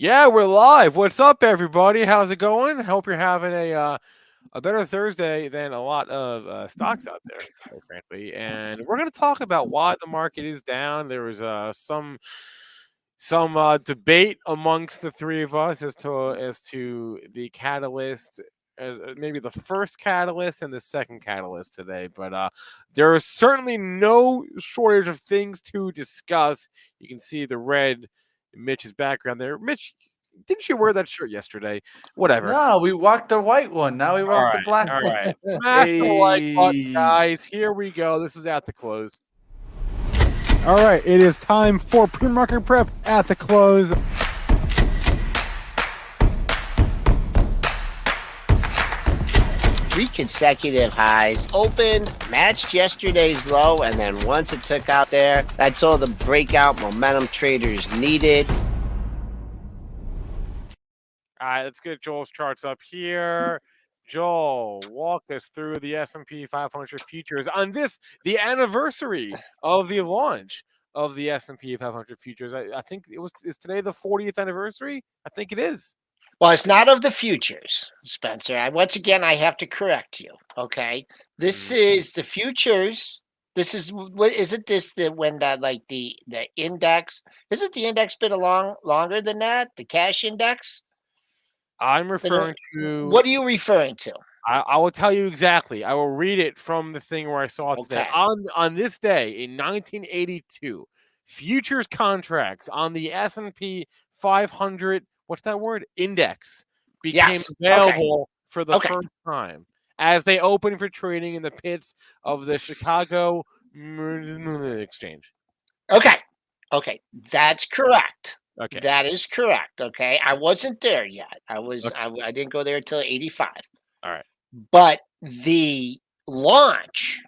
Yeah, we're live. What's up, everybody? How's it going? Hope you're having a better Thursday than a lot of stocks out there, quite frankly. And we're going to talk about why the market is down. There was some debate amongst the three of us as to the catalyst. Maybe the first catalyst and the second catalyst today, but there is certainly no shortage of things to discuss. You can see the red Mitch's background there. Mitch, didn't you wear that shirt yesterday? Whatever. No, we walked the white one. Now we All rock the right, black all one. right. Smash the like button, Hey. guys. Here we go. This is at the close. All right, it is time for pre-market prep at the close. 3 consecutive highs, opened, matched yesterday's low, and then once it took out there, that's all the breakout momentum traders needed. All right, let's get Joel's charts up here. Joel, walk us through the S&P 500 futures on the anniversary of the launch of the S&P 500 futures. I think is today the 40th anniversary? I think it is. Well, it's not of the futures, Spencer. Once again, I have to correct you. Okay, this is the futures. This is what isn't this the when the index? Isn't the index been longer than that? The cash index. I'm referring to. What are you referring to? I will tell you exactly. I will read it from the thing where I saw it today. Okay. On this day in 1982, futures contracts on the S&P 500, what's that word? Index became Yes. available for the Okay. first time as they opened for trading in the pits of the Chicago Exchange. Okay, that's correct. Okay. That is correct. Okay, I wasn't there yet. I didn't go there until 85. All right. But the launch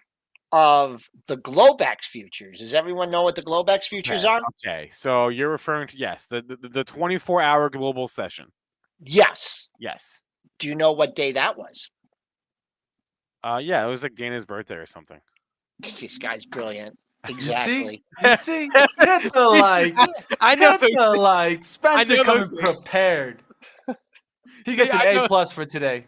of the Globex futures. Does everyone know what the Globex futures are? Okay. So you're referring to the 24-hour global session. Yes. Yes. Do you know what day that was? Yeah, it was like Dana's birthday or something. This guy's brilliant. Exactly. You see? Hit the like. I know Hit the like. Spencer coming prepared. He gets an A+ for today.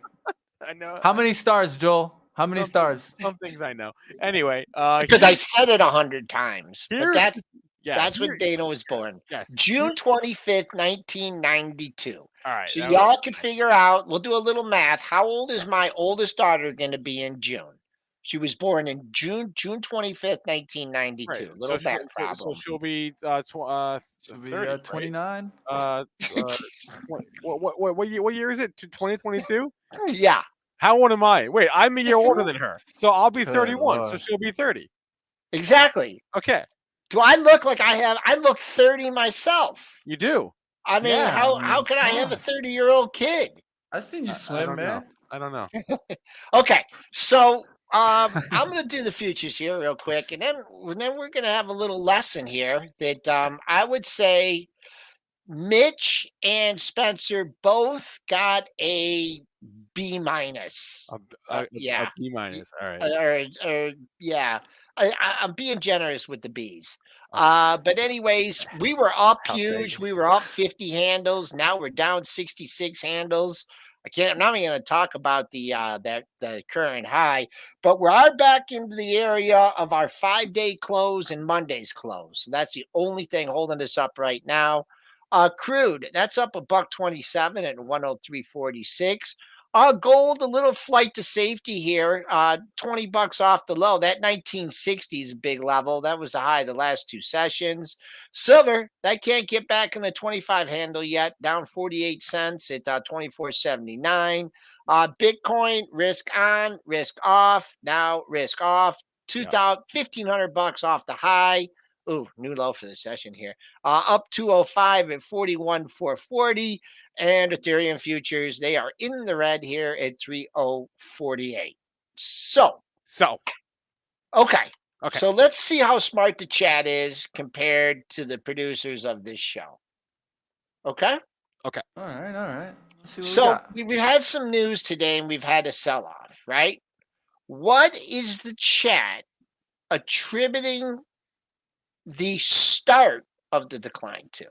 I know. How many stars, Joel? How many stars? Some things I know. Anyway, because I said it 100 times. But that's when Dana was born. Yes. June 25th, 1992. All right. So y'all can figure out, we'll do a little math. How old is my oldest daughter going to be in June? She was born in June 25th, 1992. Right. Little math problem. So she'll be 29. What year is it? 2022? Yeah. How old am I? Wait, I'm a year older than her. So I'll be 31. So she'll be 30. Exactly. Okay. Do I look like I look 30 myself? You do. I mean, how can I have a 30-year-old kid? I've seen you swim, man. I don't know. Okay. So I'm going to do the futures here real quick, and then we're going to have a little lesson here that I would say Mitch and Spencer both got a B-. Yeah. A B-. All right. Yeah. I'm being generous with the B's. But anyways, we were up huge. We were up 50 handles. Now we're down 66 handles. I'm not even going to talk about the current high, but we are back into the area of our 5-day close and Monday's close. So that's the only thing holding us up right now. Crude, that's up $1.27 at 103.46. Gold, a little flight to safety here, $20 off the low. That 1960 is a big level. That was the high of the last two sessions. Silver, that can't get back in the 25 handle yet, down 48 cents at 24.79. Bitcoin, risk on, risk off. Now risk off. $1,500 off the high. Ooh, new low for the session here. Up 205 at 41,440. And Ethereum futures, they are in the red here at 3048. So. Okay. So let's see how smart the chat is compared to the producers of this show. Okay? Okay. All right. Let's see what we've had some news today and we've had a sell-off, right? What is the chat attributing the start of the decline to?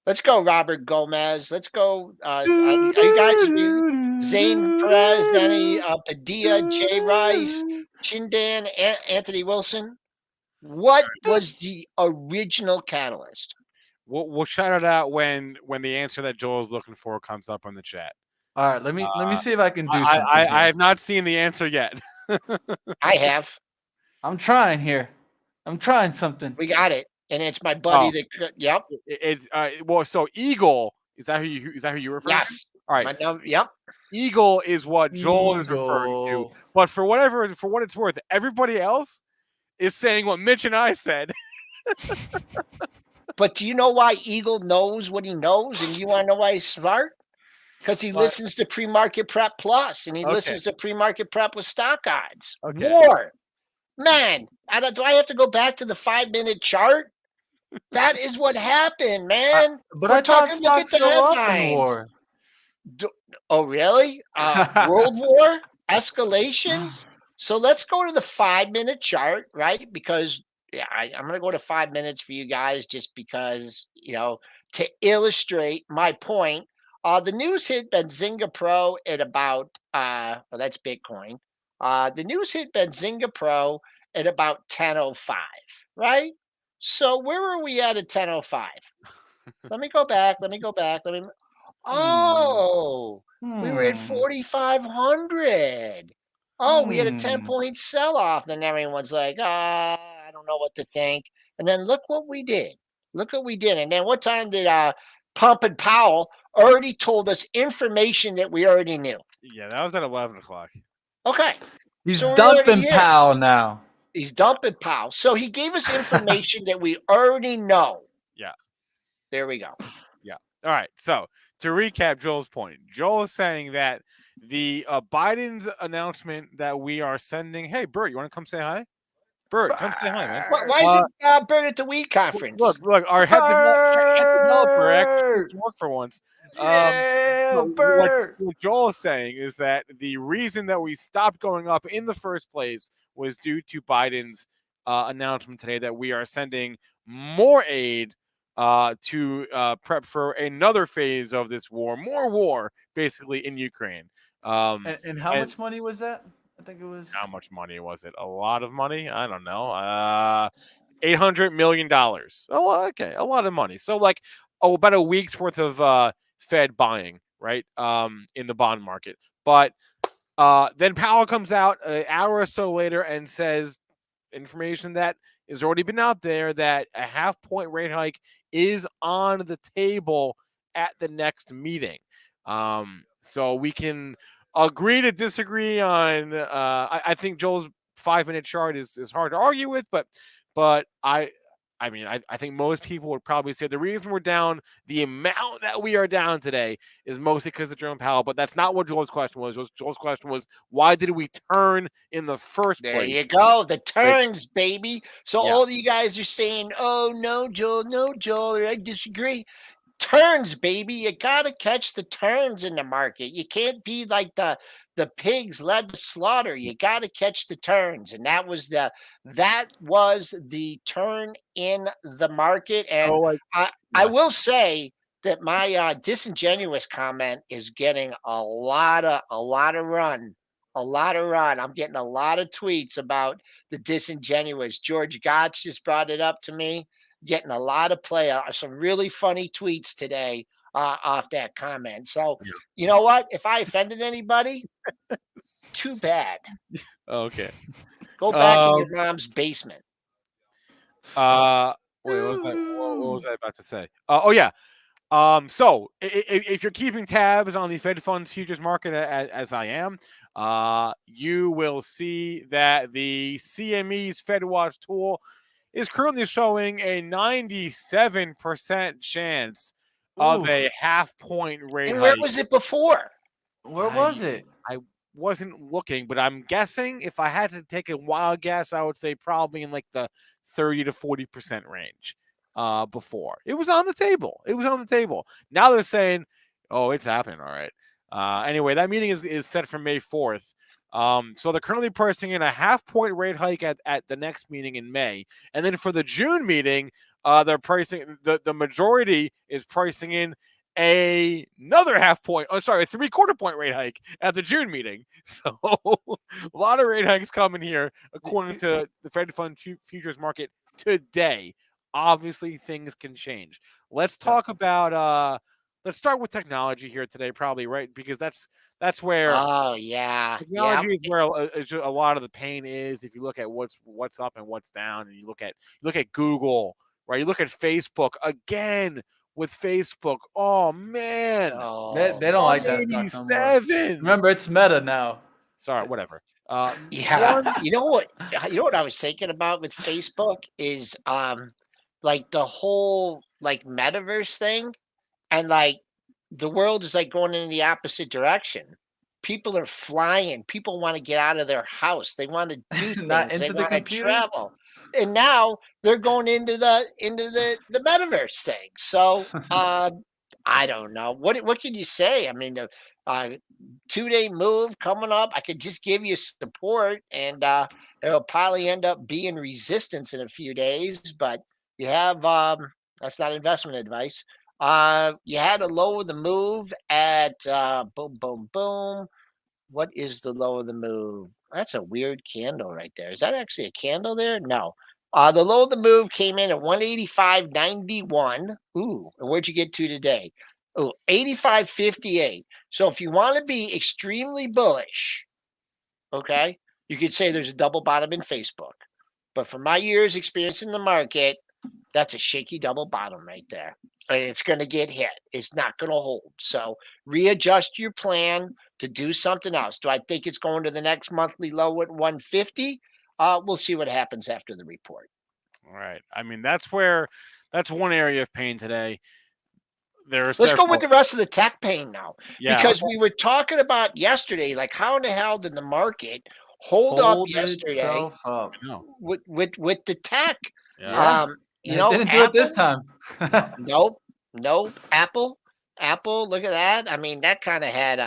Let's go, Robert Gomez. Let's go. Are you guys Zane Perez, Danny Padilla, Jay Rice, Chindan, Anthony Wilson? What was the original catalyst? We'll shout it out when the answer that Joel's looking for comes up on the chat. All right, let me see if I can do I something. I have not seen the answer yet. I have. I'm trying here. I'm trying something. We got it, and it's my buddy. Yep. It's well. So Eagle is that who you referring to? Yes. All right. Yep. Eagle is what Joel is referring to. But for what it's worth, everybody else is saying what Mitch and I said. But do you know why Eagle knows what he knows, and you want to know why he's smart? Because he listens to PreMarket Prep Plus, and he listens to PreMarket Prep with stock odds. Okay. War. Man, do I have to go back to the 5-minute chart? That is what happened, man. But I thought stocks go up in war. Oh, really? World War? Escalation? So let's go to the 5-minute chart, right? Because I'm going to go to 5 minutes for you guys just because, to illustrate my point. The news hit Benzinga Pro at about, that's Bitcoin. The news hit Benzinga Pro at about 10:05, right? So where were we at 10:05? Let me go back. Oh, we were at 4,500. Oh, we had a 10-point sell-off. Then everyone's like, I don't know what to think. And then look what we did. And then what time did Pump and Powell already told us information that we already knew? Yeah, that was at 11 o'clock. Okay. He's dumping Powell now. He's dumping Powell. So he gave us information that we already know. Yeah. There we go. Yeah. All right. So to recap Joel's point, Joel is saying that the Biden's announcement that we are sending, hey, Bert, you want to come say hi? Bert, come say hi, man. Why is it Bert at the weed conference? Look, our head developer actually work for once. Bert. What Joel is saying is that the reason that we stopped going up in the first place was due to Biden's announcement today that we are sending more aid to prep for another phase of this war, more war, basically in Ukraine. And how much money was that? I think it was. How much money was it? A lot of money? I don't know. $800 million. Oh, okay, a lot of money. So about a week's worth of Fed buying, right? In the bond market. But then Powell comes out an hour or so later and says information that has already been out there that a 0.5-point rate hike is on the table at the next meeting. So we can agree to disagree on. I think Joel's 5-minute chart is hard to argue with, but I think most people would probably say the reason we're down, the amount that we are down today, is mostly because of Jerome Powell. But that's not what Joel's question was. Joel's question was, why did we turn in the first place? There you go. The turns, baby. So all of you guys are saying, oh, no, Joel, or I disagree. Turns, baby. You got to catch the turns in the market. You can't be like the pigs led to slaughter. You got to catch the turns. And that was the turn in the market. And I will say that my disingenuous comment is getting a lot of run. I'm getting a lot of tweets about the disingenuous. George Gotch just brought it up to me. Getting a lot of play. Some really funny tweets today off that comment. So, you know what? If I offended anybody, too bad. Okay. Go back in your mom's basement. Wait, what was I about to say? So if you're keeping tabs on the Fed funds futures market as I am, you will see that the CME's FedWatch tool is currently showing a 97% chance of a 0.5-point rate hike. And where was it before? Where was it? I wasn't looking, but I'm guessing if I had to take a wild guess, I would say probably in like the 30 to 40% range. Before it was on the table. Now they're saying, oh, it's happening. All right. Anyway, that meeting is set for May 4th. So they're currently pricing in a 0.5-point rate hike at the next meeting in May. And then for the June meeting, they're pricing the majority is pricing in another half point. Oh, sorry, a 3/4 point rate hike at the June meeting. So a lot of rate hikes coming here, according to the Fed Fund futures market today. Obviously, things can change. Let's talk about. Let's start with technology here today, probably, right? Because that's where Oh yeah, yeah. technology is where a lot of the pain is. If you look at what's up and what's down, and you look at Google, right? You look at Facebook again with Facebook. Oh man, They don't like that stock no more. 187. Remember, it's Meta now. Sorry, whatever. Yeah. You know what? I was thinking about with Facebook is like the whole like metaverse thing, and like the world is like going in the opposite direction. People are flying. People want to get out of their house. They want to do Not things. They into the want to computers. travel. And now they're going into the metaverse thing. So I don't know. What can you say? I mean, 2-day move coming up. I could just give you support, and it'll probably end up being resistance in a few days. But you have that's not investment advice. You had a low of the move at boom, boom, boom. What is the low of the move? That's a weird candle right there. Is that actually a candle there? No. The low of the move came in at 185.91. Ooh, and where'd you get to today? Oh, 85.58. So if you want to be extremely bullish, okay, you could say there's a double bottom in Facebook. But from my years experience in the market, that's a shaky double bottom right there. And it's going to get hit. It's not going to hold. So readjust your plan to do something else. Do I think it's going to the next monthly low at 150? We'll see what happens after the report. All right. I mean, that's one area of pain today. Let's go with the rest of the tech pain now. Yeah, because we were talking about yesterday, like how in the hell did the market hold up yesterday up. with the tech? Yeah. You know, didn't do it this time. Nope. Apple, look at that. I mean, that kind of had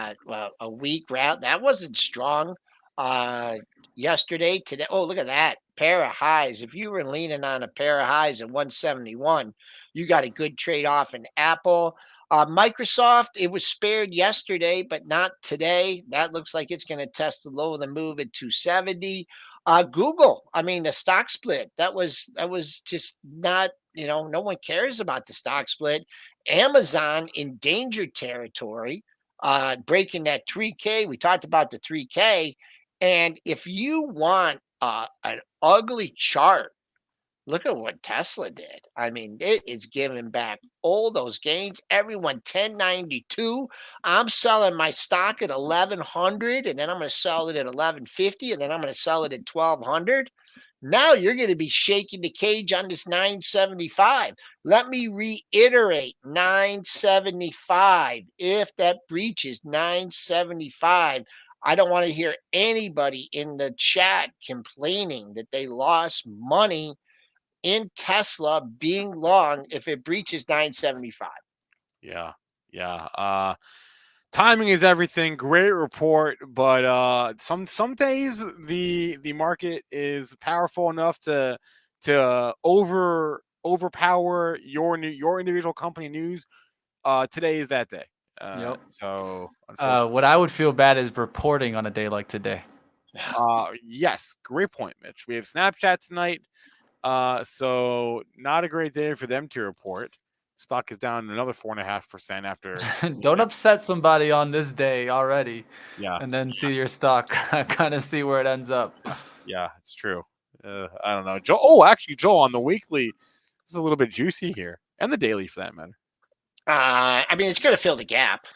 a weak route. That wasn't strong yesterday. Today, oh, look at that pair of highs. If you were leaning on a pair of highs at 171, you got a good trade off in Apple. Microsoft, it was spared yesterday, but not today. That looks like it's going to test the low of the move at 270. Google, I mean, the stock split, that was just not, no one cares about the stock split. Amazon in danger territory, breaking that 3K. We talked about the 3K. And if you want an ugly chart, look at what Tesla did. I mean, it is giving back all those gains. Everyone 1092. I'm selling my stock at 1100, and then I'm going to sell it at 1150, and then I'm going to sell it at 1200. Now you're going to be shaking the cage on this 975. Let me reiterate 975. If that breaches 975, I don't want to hear anybody in the chat complaining that they lost money in Tesla being long if it breaches 975. Yeah. Timing is everything. Great report, but some days the market is powerful enough to overpower your individual company news. Today is that day. Yep. So what I would feel bad is reporting on a day like today. Yes, great point, Mitch. We have Snapchat tonight. So not a great day for them to report. Stock is down another 4.5% after. Don't upset somebody on this day already. Yeah. And then see your stock kind of see where it ends up. Yeah, it's true. I don't know. Joel, on the weekly, this is a little bit juicy here, and the daily for that matter. I mean, it's going to fill the gap.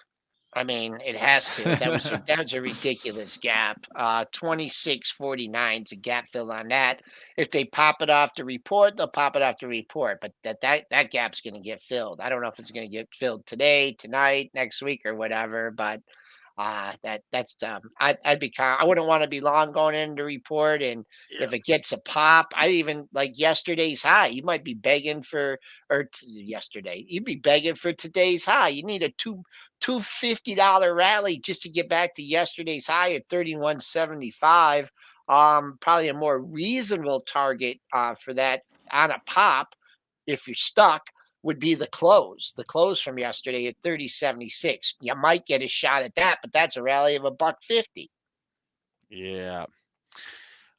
I mean, it has to. That was a ridiculous gap. 26.49 is a gap fill on that. If they pop it off the report, they'll pop it off the report. But that gap's going to get filled. I don't know if it's going to get filled today, tonight, next week, or whatever. But that's dumb. I wouldn't want to be long going into the report. And if it gets a pop, I even like yesterday's high. You might be begging for yesterday. You'd be begging for today's high. You need a $250 rally just to get back to yesterday's high at 31.75. Probably a more reasonable target for that on a pop if you're stuck, would be the close. The close from yesterday at 30.76. You might get a shot at that, but that's a rally of $1.50. Yeah.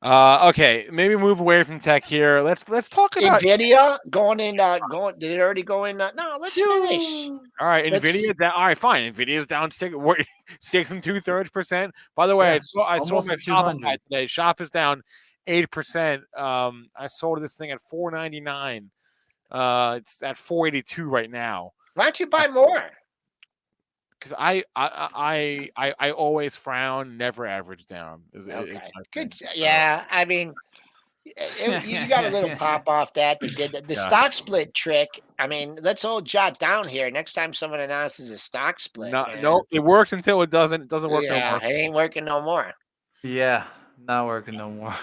Okay, maybe move away from tech here. Let's talk about Nvidia going in. Did it already go in? No, let's finish. All right, Nvidia. All right, fine. Nvidia's down 6 2/3%. By the way, I saw my Shopify today. Shop is down 8%. I sold this thing at $4.99. It's at $4.82 right now. Why don't you buy more? Because I always frown, never average down. Is my Good. thing. Yeah, I mean, you got a little pop off that. They did the stock split trick. I mean, let's all jot down here. Next time someone announces a stock split, no, it works until it doesn't. It doesn't work no more. It ain't working no more. Yeah, not working no more.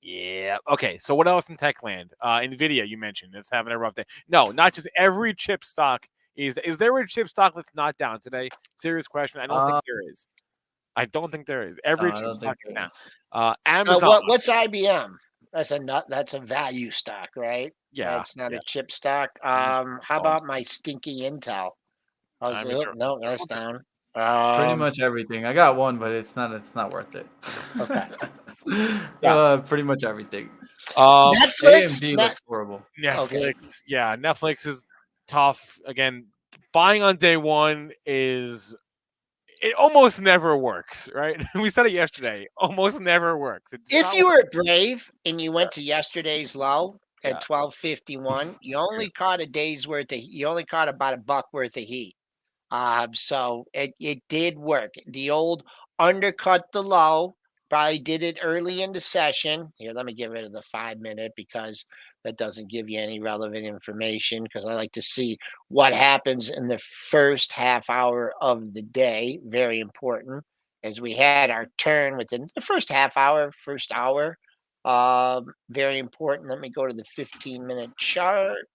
Yeah. Okay. So what else in tech land? Nvidia, you mentioned, it's having a rough day. No, not just every chip stock. Is there a chip stock that's not down today? Serious question. I don't think there is. I don't think there is. Every chip stock is down. Amazon. What's IBM? That's a value stock, right? Yeah. That's not a chip stock. How about my stinky Intel? No, that's down. Pretty much everything. I got one, but it's not worth it. Okay. Pretty much everything. Netflix AMD looks horrible. Netflix. Okay. Yeah, Netflix is tough. Again, buying on day one it almost never works, right? We said it yesterday. Almost never works. If you were brave and you went to yesterday's low at 12.51, you only caught you only caught about $1 worth of heat. So it did work. The old undercut the low. Probably did it early in the session. Here, let me get rid of the 5-minute because that doesn't give you any relevant information, because I like to see what happens in the first half hour of the day. Very important, as we had our turn within the first half hour, first hour. Very important. Let me go to the 15-minute chart.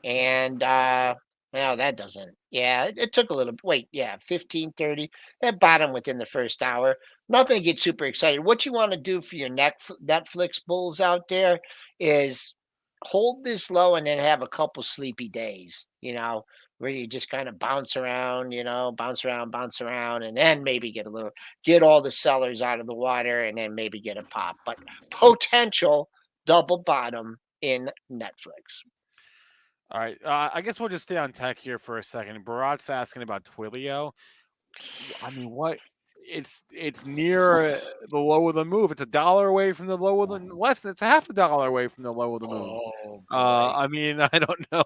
And no, that doesn't. Yeah, it took a little. Wait, yeah, 15:30. At bottom within the first hour. Nothing to get super excited. What you want to do for your Netflix bulls out there is hold this low and then have a couple sleepy days. Where you just kind of bounce around. Bounce around, and then maybe get all the sellers out of the water, and then maybe get a pop. But potential double bottom in Netflix. All right. I guess we'll just stay on tech here for a second. Bharat's asking about Twilio. I mean, what? It's near the low of the move. It's $1 away from the low of the less. It's $0.50 away from the low of the move. I mean, I don't know.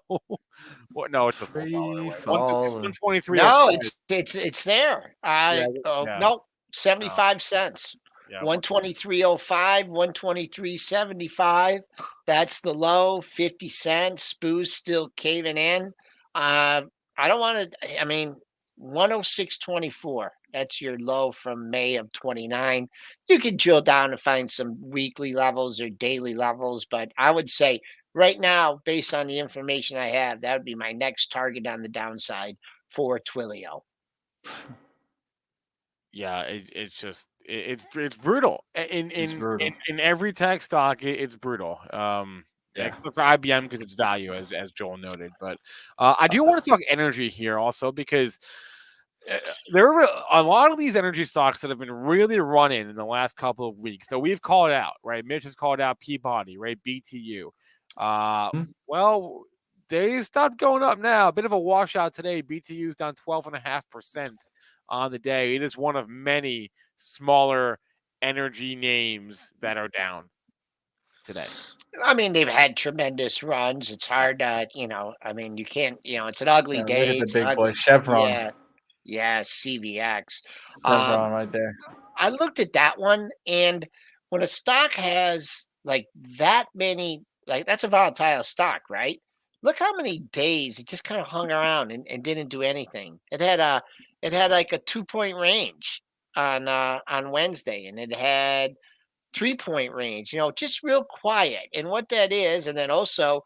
What? No, it's a full $1 away. 123. No, it's there. No, 75 cents. Yeah, 123.05, 123.75. That's the low. 50 cents. Spoo's still caving in. I don't want to. I mean, 106.24. That's your low from May of 29. You can drill down and find some weekly levels or daily levels, but I would say right now, based on the information I have, that would be my next target on the downside for Twilio. Yeah, it's just it's brutal. In every tech stock, it's brutal. Except for IBM because it's value, as Joel noted. But I do want to talk energy here also, because there are a lot of these energy stocks that have been really running in the last couple of weeks. So we've called out, right? Mitch has called out Peabody, right? BTU. Well, they stopped going up now. A bit of a washout today. BTU's down 12.5% on the day. It is one of many smaller energy names that are down today. I mean, they've had tremendous runs. It's hard to, I mean, you can't, it's an ugly day. Look at the big boy, Chevron. Yeah, CVX. Chevron right there. I looked at that one, and when a stock has like that many, like that's a volatile stock, right? Look how many days it just kind of hung around and didn't do anything. It had like a 2-point range on Wednesday, and it had 3-point range, just real quiet. And what that is, and then also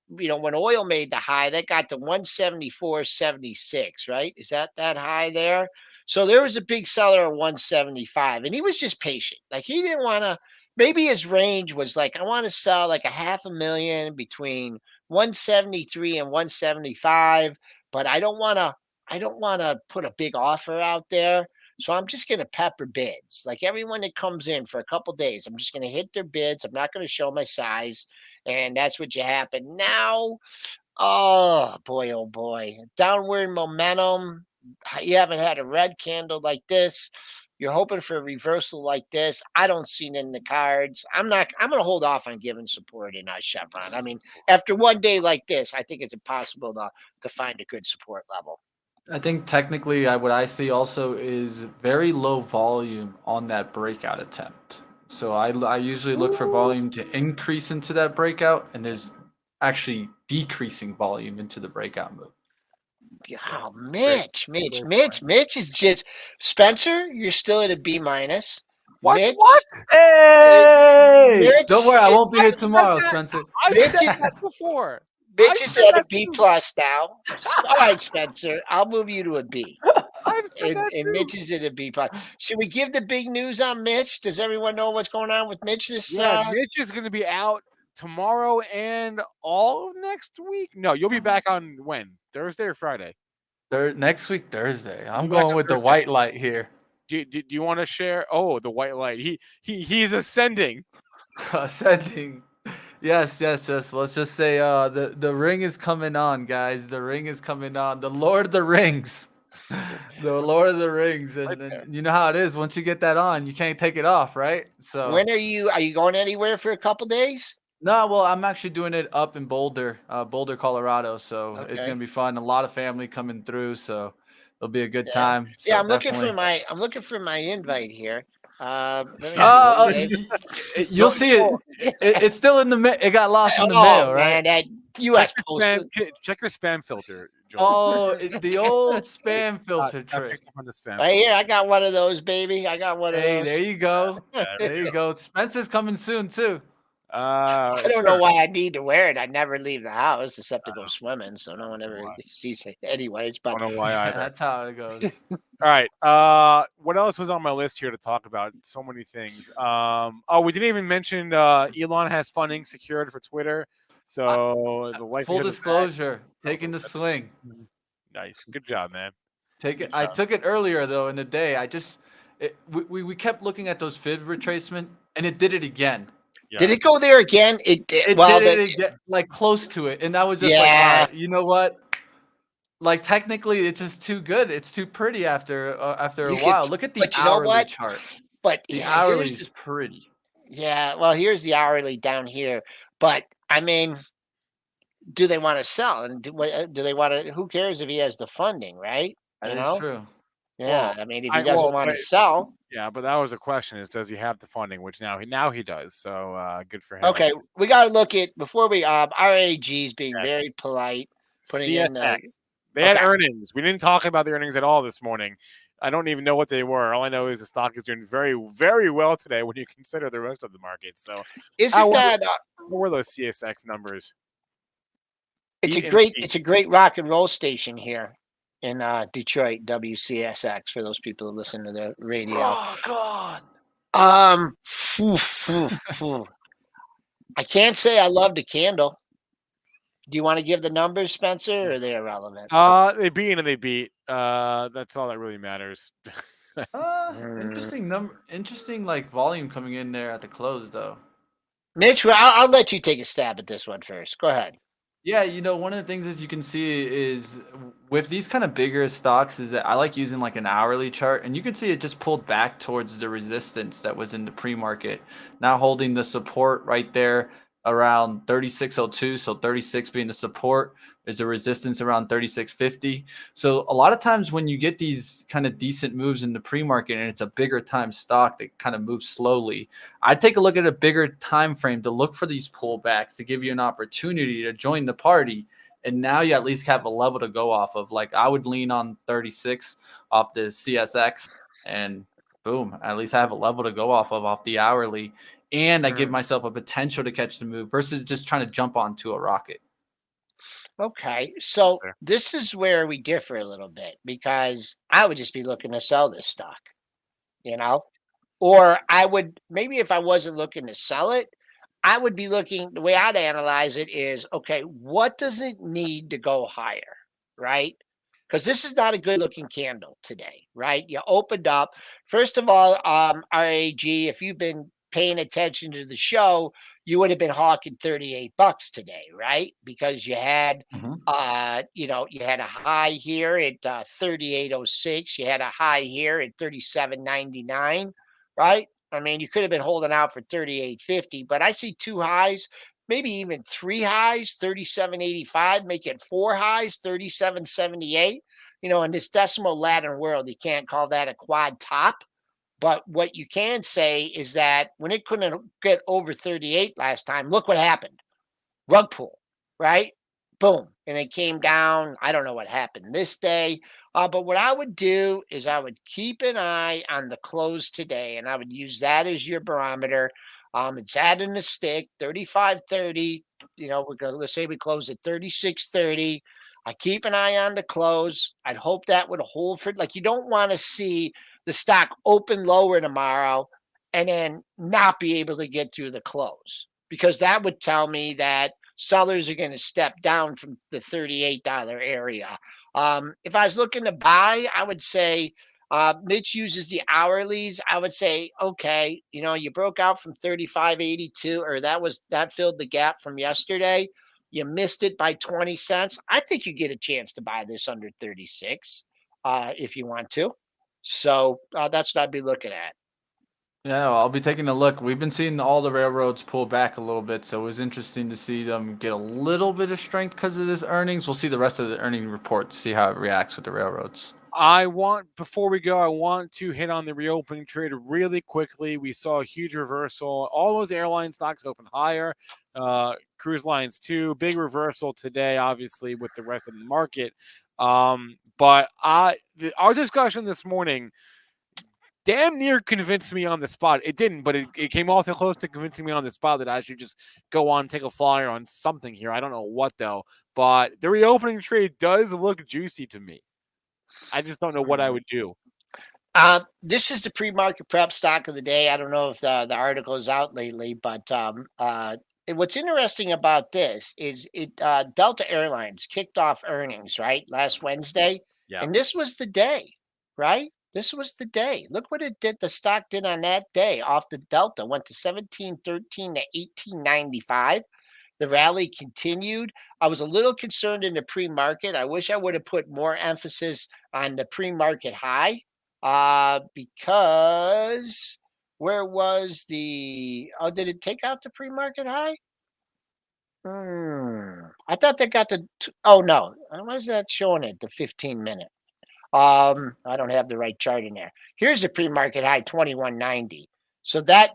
when oil made the high, that got to 174.76, right? Is that high there? So there was a big seller at 175, and he was just patient. Like he didn't want to maybe his range was like, I want to sell like a 500,000 between 173 and 175, but I don't want to put a big offer out there. So I'm just going to pepper bids. Like everyone that comes in for a couple days, I'm just going to hit their bids. I'm not going to show my size. And that's what you happen. Now, oh boy, oh boy. Downward momentum. You haven't had a red candle like this. You're hoping for a reversal like this. I don't see it in the cards. I'm going to hold off on giving support in Chevron. I mean, after one day like this, I think it's impossible to find a good support level. I think technically, what I see also is very low volume on that breakout attempt. So I usually look for volume to increase into that breakout, and there's actually decreasing volume into the breakout move. Oh, Mitch is just Spencer. You're still at a B minus. What? Mitch, What? Hey! Mitch, Don't worry, I won't be here tomorrow, that. Spencer. I've Mitch said is- that before. Mitch is at a B too. plus now. All right, Spencer, I'll move you to a B. I've said that And too. Mitch is at a B plus. Should we give the big news on Mitch? Does everyone know what's going on with Mitch this? Yeah, Mitch is going to be out tomorrow and all of next week. No, you'll be back on when? Thursday or Friday? Next week, Thursday. I'm You're back going on with the Thursday. white light here. Do you want to share? Oh, the white light. He's ascending. Ascending. Yes. Let's just say the ring is coming on, guys. The ring is coming on. The Lord of the Rings. The Lord of the Rings. And you know how it is. Once you get that on, you can't take it off, right? So when are you going anywhere for a couple days? no, well, I'm actually doing it up in Boulder, Colorado. So it's Okay. gonna be fun. A lot of family coming through, so it'll be a good time. So Yeah, I'm definitely. I'm looking for my invite here. You'll see it. It's still in the it got lost in the mail, right? Man, that U.S. Post. Check your spam filter, Joel. Oh, the old spam filter trick. On the spam. Right here, I got one of those, baby. I got one of Hey, those. there you go. There you go. Spencer's coming soon too. I don't know why I need to wear it. I never leave the house except to go swimming, so no one ever sees it anyways. But I don't know why either. That's how it goes. All right. What else was on my list here to talk about? So many things. We didn't even mention Elon has funding secured for Twitter. So the full disclosure, taking the swing. Nice. Good job, man. I took it earlier though in the day. We kept looking at those fib retracement, and it did it again. Yeah. Did it go there again? It did. Did it again, like close to it, and I was just like, all right, you know what? Like technically, it's just too good. It's too pretty after a while. Look at the hourly chart. But the hourly is pretty. Yeah. Well, here's the hourly down here. But I mean, do they want to sell? And do they want to? Who cares if he has the funding, right? That is true. Yeah. Well, I mean, if he doesn't want to sell. Yeah, but that was the question: is does he have the funding? Which now he does. So good for him. Okay, we got to look at before we RAG is being very polite. Putting CSX. They had earnings. We didn't talk about the earnings at all this morning. I don't even know what they were. All I know is the stock is doing very, very well today when you consider the rest of the market. So, what were those CSX numbers? It's a great rock and roll station here in Detroit, WCSX, for those people who listen to the radio. Oh God. I can't say I love the candle. Do you want to give the numbers, Spencer, or are they irrelevant? They beat and they beat. That's all that really matters. Interesting like volume coming in there at the close though. Mitch, I'll let you take a stab at this one first. Go ahead. Yeah, one of the things as you can see is with these kind of bigger stocks is that I like using like an hourly chart, and you can see it just pulled back towards the resistance that was in the pre-market, now holding the support right there around 3602, so 36 being the support. There's a resistance around 3650. So a lot of times when you get these kind of decent moves in the pre-market and it's a bigger time stock that kind of moves slowly, I'd take a look at a bigger time frame to look for these pullbacks to give you an opportunity to join the party. And now you at least have a level to go off of. Like I would lean on 36 off the CSX, and boom, at least I have a level to go off the hourly. And I give myself a potential to catch the move versus just trying to jump onto a rocket. Okay, so this is where we differ a little bit because I would just be looking to sell this stock, Or I would maybe if I wasn't looking to sell it, I would be looking the way I'd analyze it is okay, what does it need to go higher? Right? Because this is not a good looking candle today, right? You opened up. First of all, RAG, if you've been paying attention to the show, you would have been hawking $38 today, right? Because you had Mhm. you had a high here at 38.06. You had a high here at 37.99, right? I mean, you could have been holding out for 38.50, but I see two highs, maybe even three highs, 37.85, make it four highs, 37.78. In this decimal Latin world, you can't call that a quad top. But what you can say is that when it couldn't get over 38 last time, look what happened. Rug pull, right? Boom. And it came down. I don't know what happened this day. But what I would do is I would keep an eye on the close today, and I would use that as your barometer. It's adding the stick, 35.30. Let's say we close at 36.30. I keep an eye on the close. I'd hope that would hold for like you don't want to see the stock open lower tomorrow and then not be able to get through the close because that would tell me that sellers are going to step down from the $38 area. If I was looking to buy, I would say Mitch uses the hourlies. I would say, okay, you broke out from 35.82, or that filled the gap from yesterday. You missed it by 20 cents. I think you get a chance to buy this under 36 if you want to. So that's what I'd be looking at. Yeah, well, I'll be taking a look. We've been seeing all the railroads pull back a little bit, so it was interesting to see them get a little bit of strength because of this earnings. We'll see the rest of the earning report, see how it reacts with the railroads. Before we go, I want to hit on the reopening trade really quickly. We saw a huge reversal. All those airline stocks open higher. Cruise lines too. Big reversal today, obviously, with the rest of the market. But our discussion this morning damn near convinced me on the spot. It didn't, but it came awfully close to convincing me on the spot that I should just go on, take a flyer on something here. I don't know what, though. But the reopening trade does look juicy to me. I just don't know what I would do. This is the pre-market prep stock of the day. I don't know if the article is out lately, but what's interesting about this is Delta Airlines kicked off earnings right last Wednesday, and this was the day, right? This was the day. Look what it did. The stock did on that day off the Delta, went to 17.13 to 18.95. The rally continued. I was a little concerned in the pre-market. I wish I would have put more emphasis on the pre-market high because where was did it take out the pre-market high? I thought they got oh no. Why is that showing it, the 15-minute? I don't have the right chart in there. Here's the pre-market high, 21.90. So that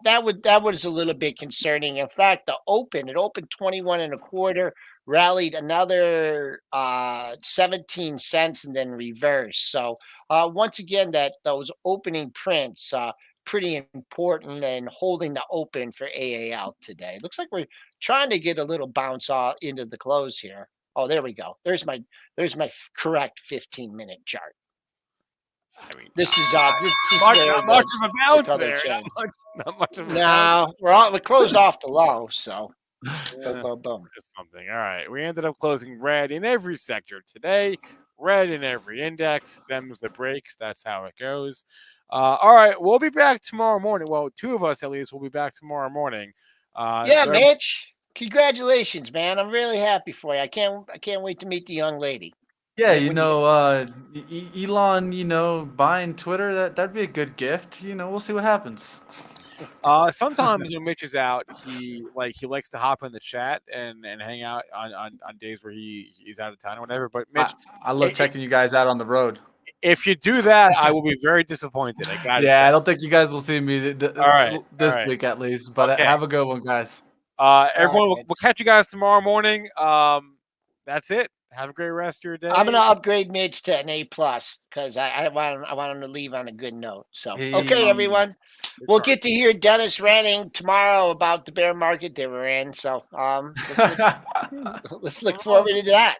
was a little bit concerning. In fact, it opened 21.25, rallied another 17 cents, and then reversed. So once again, those opening prints pretty important and holding the open for AAL today. Looks like we're trying to get a little bounce off into the close here. Oh, there we go. There's my correct 15-minute chart. I mean, this is not much of a bounce there. Not much of a bounce. No, we closed off the low, so boom. It's something. All right. We ended up closing red in every sector today, red in every index. Them's the breaks. That's how it goes. All right. We'll be back tomorrow morning. Well, two of us at least will be back tomorrow morning. Mitch. Congratulations, man. I'm really happy for you. I can't wait to meet the young lady. Yeah, Elon, buying Twitter, that'd be a good gift. We'll see what happens. Sometimes when Mitch is out, he likes to hop in the chat and hang out on days where he's out of town or whatever. But Mitch, I love checking you guys out on the road. If you do that, I will be very disappointed. I got Yeah, I don't think you guys will see me this week at least. But have a good one, guys. Everyone, we'll catch you guys tomorrow morning. That's it. Have a great rest of your day. I'm gonna upgrade Mitch to an A+ because I want him to leave on a good note. So okay, everyone, we'll get to hear Dennis ranting tomorrow about the bear market that we're in. So let's look forward to that.